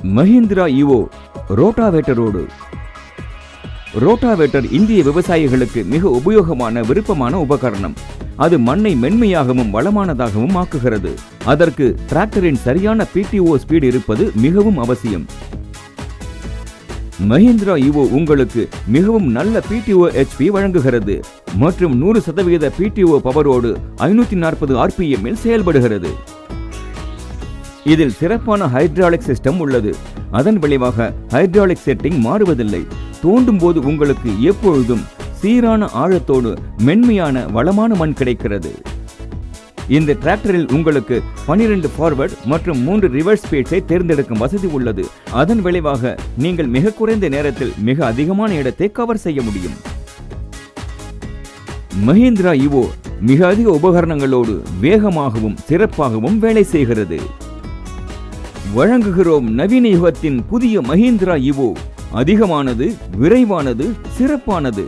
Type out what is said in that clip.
Mahindra ஈவோ ரோட்டாவேட்டரோடு. Rotavator இந்திய விவசாயிகளுக்கு மிக உபயோகமான விருப்பமான உபகரணம். அது மண்ணை மென்மையாகவும் வளமானதாகவும் ஆக்குகிறது. அதற்கு டிராக்டரின் சரியான பிடிஓ ஸ்பீடு இருப்பது மிகவும் அவசியம். மஹிந்திரா ஈவோ உங்களுக்கு மிகவும் நல்ல பிடிஓ HP வழங்குகிறது மற்றும் 100% பிடிஓ பவரோடு 540 RPM இல் செயல்படுகிறது. இதில் சிறப்பான ஹைட்ராலிக் சிஸ்டம் உள்ளது. அதன் விளைவாக ஹைட்ராலிக் செட்டிங் மாறுவதில்லை. தோண்டும் போது உங்களுக்கு எப்பொழுதும் சீரான ஆழத்தோடு மென்மையான வளமான மண் கிடைக்கிறது. இந்த டிராக்டரில் உங்களுக்கு 12 ஃபார்வர்ட் மற்றும் 3 ரிவர்ஸ் ஸ்பீட்ஸை தேர்ந்தெடுக்கும் வசதி உள்ளது. அதன் விளைவாக நீங்கள் மிக குறைந்த நேரத்தில் மிக அதிகமான இடத்தை கவர் செய்ய முடியும். மஹிந்திரா ஈவோ மிக அதிக உபகரணங்களோடு வேகமாகவும் சிறப்பாகவும் வேலை செய்கிறது. வழங்குகிறோம் நவீன யுகத்தின் புதிய மஹிந்திரா ஈவோ. அதிகமானது, விரைவானது, சிறப்பானது.